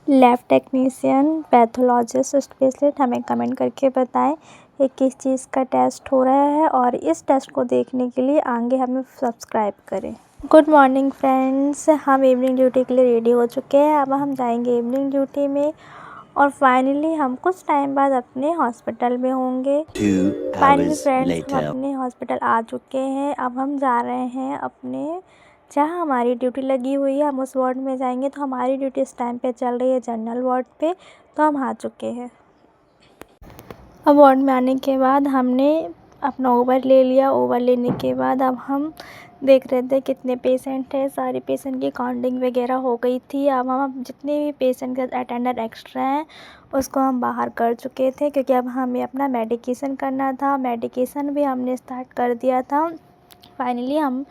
Lab technician, pathologist, specialist हमें comment करके बताएं कि किस चीज़ का टेस्ट हो रहा है और इस टेस्ट को देखने के लिए आगे हमें सब्सक्राइब करें। गुड मॉर्निंग फ्रेंड्स, हम इवनिंग ड्यूटी के लिए रेडी हो चुके हैं। अब हम जाएंगे इवनिंग ड्यूटी में और फाइनली हम कुछ टाइम बाद अपने हॉस्पिटल में होंगे। फाइनली फ्रेंड्स, हम अपने हॉस्पिटल आ चुके हैं। अब हम जा रहे हैं अपने जहाँ हमारी ड्यूटी लगी हुई है, हम उस वार्ड में जाएंगे। तो हमारी ड्यूटी इस टाइम पे चल रही है जनरल वार्ड पे, तो हम आ चुके हैं। अब वार्ड में आने के बाद हमने अपना ओवर ले लिया। ओवर लेने के बाद अब हम देख रहे थे कितने पेशेंट हैं। सारे पेशेंट की काउंटिंग वगैरह हो गई थी। अब हम जितने भी पेशेंट के अटेंडर एक्स्ट्रा हैं उसको हम बाहर कर चुके थे, क्योंकि अब हमें अपना मेडिकेशन करना था। मेडिकेशन भी हमने स्टार्ट कर दिया था। फाइनली हम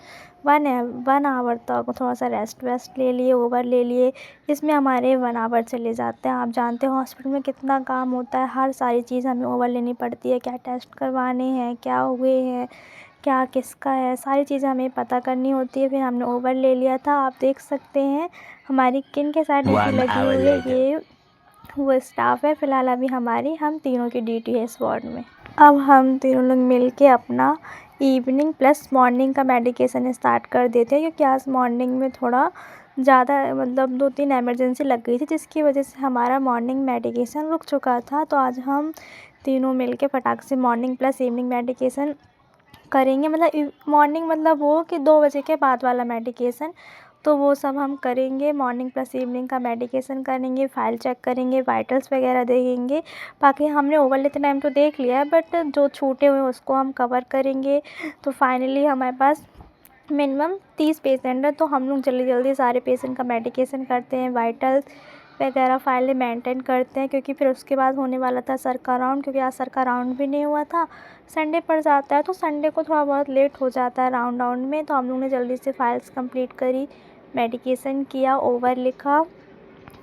1 आवर तक थोड़ा सा रेस्ट वेस्ट ले लिए, ओवर ले लिए। इसमें हमारे 1 आवर चले जाते हैं। आप जानते हो हॉस्पिटल में कितना काम होता है, हर सारी चीज़ हमें ओवर लेनी पड़ती है। क्या टेस्ट करवाने हैं, क्या हुए हैं, क्या किसका है, सारी चीज़ें हमें पता करनी होती है। फिर हमने ओवर ले लिया था। आप देख सकते हैं हमारी किन के साथ ड्यूटी लगी हुई है। ये वो स्टाफ है। फ़िलहाल अभी हम तीनों की ड्यूटी है इस वार्ड में। अब हम तीनों लोग मिल के अपना इवनिंग प्लस मॉर्निंग का मेडिकेशन स्टार्ट कर देते हैं, क्योंकि आज मॉर्निंग में थोड़ा ज़्यादा 2-3 इमरजेंसी लग गई थी, जिसकी वजह से हमारा मॉर्निंग मेडिकेशन रुक चुका था। तो आज हम तीनों मिल के फटाक से मॉर्निंग प्लस इवनिंग मेडिकेशन करेंगे। मॉर्निंग वो कि 2 बजे के बाद वाला मेडिकेशन, तो वो सब हम करेंगे। मॉर्निंग प्लस इवनिंग का मेडिकेशन करेंगे, फाइल चेक करेंगे, वाइटल्स वगैरह देखेंगे। बाकी हमने ओवर लेते टाइम तो देख लिया है, बट जो छूटे हुए हैं उसको हम कवर करेंगे। तो फाइनली हमारे पास मिनिमम 30 पेशेंट है, तो हम लोग जल्दी जल्दी सारे पेशेंट का मेडिकेशन करते हैं, वाइटल्स वगैरह फाइलें मेंटेन करते हैं, क्योंकि फिर उसके बाद होने वाला था सर का राउंड। क्योंकि आज सर का राउंड भी नहीं हुआ था, संडे पड़ जाता है, तो संडे को थोड़ा बहुत लेट हो जाता है राउंड में। तो हम लोग ने जल्दी से फाइल्स कंप्लीट करी, मेडिकेशन किया, ओवर लिखा।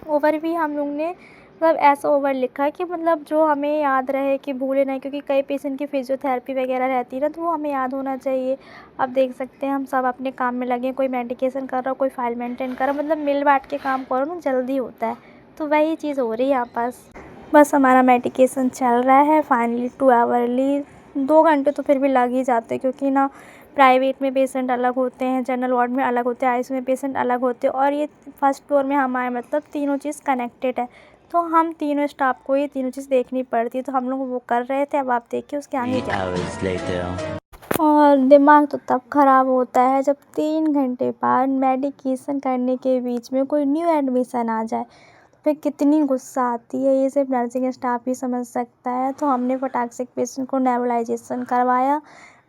ओवर भी हम लोग ने ऐसा ओवर लिखा कि जो हमें याद रहे, कि भूले नहीं, क्योंकि कई पेशेंट की फिजियोथेरेपी वगैरह रहती है ना, तो वो हमें याद होना चाहिए। अब देख सकते हैं हम सब अपने काम में लगे, कोई मेडिकेशन कर रहा, कोई फाइल मेंटेन कर रहा। मिल बांट के काम करो ना, जल्दी होता है। तो वही चीज़ हो रही है यहाँ पास। बस हमारा मेडिकेशन चल रहा है। फाइनली 2 आवरली 2 घंटे तो फिर भी लग ही जाते हैं, क्योंकि ना प्राइवेट में पेशेंट अलग होते हैं, जनरल वार्ड में अलग होते हैं, आईसीयू में पेशेंट अलग होते हैं, और ये फर्स्ट फ्लोर में हमारे तीनों चीज़ कनेक्टेड है। तो हम तीनों स्टाफ को ये तीनों चीज़ देखनी पड़ती है। तो हम लोग वो कर रहे थे। अब आप देखिए उसके आगे क्या। और दिमाग तो तब ख़राब होता है जब 3 घंटे बाद मेडिकेशन करने के बीच में कोई न्यू एडमिशन आ जाए, तो फिर कितनी गुस्सा आती है। ये सिर्फ नर्सिंग स्टाफ ही समझ सकता है। तो हमने फटाक से एक पेशेंट को नेबुलाइजेशन करवाया।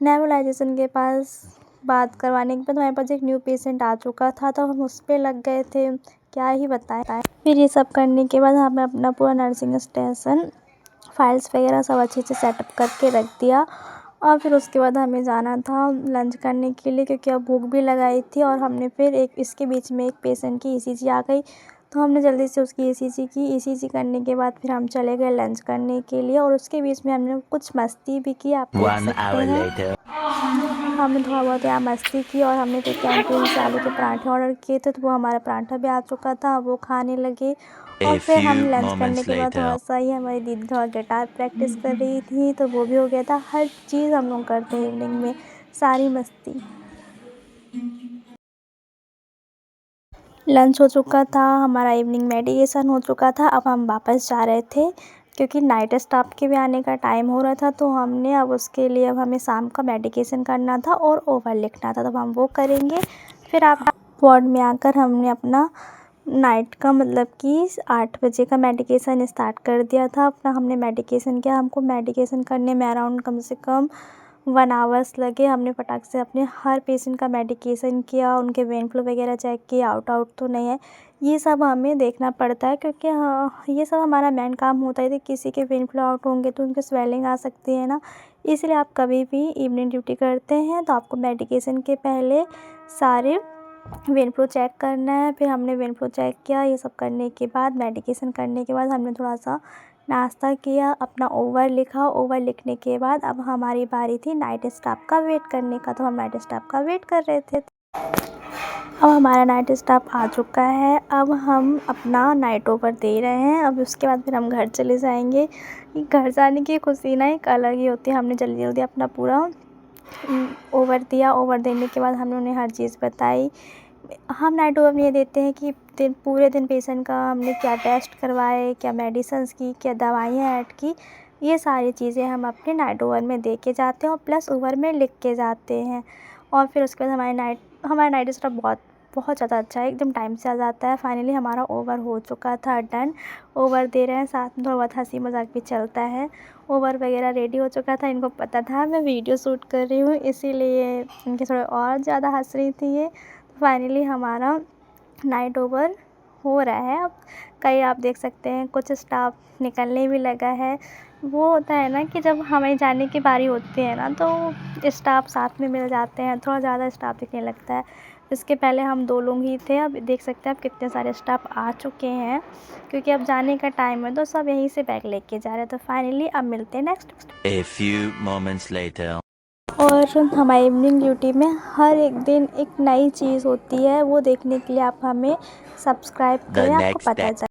नेबुलाइजेशन के पास बात करवाने के बाद हमारे पास एक न्यू पेशेंट आ चुका था, तो हम उस पर लग गए थे, क्या ही बताएं। फिर ये सब करने के बाद हमें अपना पूरा नर्सिंग स्टेशन फाइल्स वगैरह सब अच्छे से सेटअप करके रख दिया। और फिर उसके बाद हमें जाना था लंच करने के लिए, क्योंकि अब भूख भी लगाई थी। और हमने फिर इसके बीच में एक पेशेंट की ईसीजी आ गई, तो हमने जल्दी से उसकी ईसीजी की। ईसीजी करने के बाद फिर हम चले गए लंच करने के लिए, और उसके बीच में हमने कुछ मस्ती भी की, आप देख सकते हैं। हमने थोड़ा बहुत यहाँ मस्ती की, और हमने फिर कैंटीन से आलू के पराठे ऑर्डर किए थे, तो वो हमारा पराठा भी आ चुका था, वो खाने लगे। और फिर हम लंच करने के बाद थोड़ा सा ही हमारी दीदी थोड़ा गिटार प्रैक्टिस कर रही थी, तो वो भी हो गया था। हर चीज़ हम लोग करते हैं इवनिंग में, सारी मस्ती। लंच हो चुका था, हमारा इवनिंग मेडिकेशन हो चुका था। अब हम वापस जा रहे थे, क्योंकि नाइट स्टाफ के भी आने का टाइम हो रहा था। तो हमने अब उसके लिए अब हमें शाम का मेडिकेशन करना था और ओवर लिखना था, तो हम वो करेंगे। फिर आप वार्ड में आकर हमने अपना नाइट का कि 8 बजे का मेडिकेशन स्टार्ट कर दिया था। अपना हमने मेडिकेशन किया। हमको मेडिकेशन करने में अराउंड कम से कम 1 आवर्स लगे। हमने फटाक से अपने हर पेशेंट का मेडिकेशन किया, उनके वेन फ्लो वगैरह चेक किए, आउट तो नहीं है, ये सब हमें देखना पड़ता है। क्योंकि ये सब हमारा मेन काम होता है। कि किसी के वेन फ्लो आउट होंगे तो उनके स्वेलिंग आ सकती है ना, इसलिए आप कभी भी इवनिंग ड्यूटी करते हैं तो आपको मेडिकेशन के पहले सारे वेन फ्लो चेक करना है। फिर हमने वेन फ्लो चेक किया। ये सब करने के बाद मेडिकेशन करने के बाद हमने थोड़ा सा नाश्ता किया, अपना ओवर लिखा। ओवर लिखने के बाद अब हमारी बारी थी नाइट स्टाफ का वेट करने का, तो हम नाइट स्टाफ का वेट कर रहे थे। अब हमारा नाइट स्टाफ आ चुका है। अब हम अपना नाइट ओवर दे रहे हैं। अब उसके बाद फिर हम घर चले जाएंगे। घर जाने की खुशी ना एक अलग ही होती है। हमने जल्दी जल्दी अपना पूरा ओवर दिया। ओवर देने के बाद हमने उन्हें हर चीज़ बताई। हम नाइट ओवर में ये देते हैं कि पूरे दिन पेशेंट का हमने क्या टेस्ट करवाए, क्या मेडिसिन्स की, क्या दवाइयाँ ऐड की, ये सारी चीज़ें हम अपने नाइट ओवर में दे के जाते हैं और प्लस ओवर में लिख के जाते हैं। और फिर उसके बाद हमारा नाइट स्टाफ बहुत ज़्यादा अच्छा है, एकदम टाइम से आ जाता है। फाइनली हमारा ओवर हो चुका था डन। ओवर दे रहे हैं, साथ में थोड़ा बहुत हंसी मजाक भी चलता है। ओवर वगैरह रेडी हो चुका था। इनको पता था मैं वीडियो शूट कर रही हूँ, इसीलिए इनके थोड़े और ज़्यादा हंस रही थी ये। फाइनली हमारा नाइट ओवर हो रहा है। अब कई आप देख सकते हैं कुछ स्टाफ निकलने भी लगा है। वो होता है ना कि जब हमें जाने की बारी होती है ना तो स्टाफ साथ में मिल जाते हैं, थोड़ा ज़्यादा स्टाफ दिखने लगता है। इसके पहले हम 2 लोग ही थे। अब देख सकते हैं अब कितने सारे स्टाफ आ चुके हैं, क्योंकि अब जाने का टाइम है तो सब यहीं से बैग लेके जा रहे हैं। तो फाइनली अब मिलते हैं next. A few moments later. और हमारी इवनिंग ड्यूटी में हर एक दिन एक नई चीज़ होती है, वो देखने के लिए आप हमें सब्सक्राइब The करें, आपको next day. पता चले।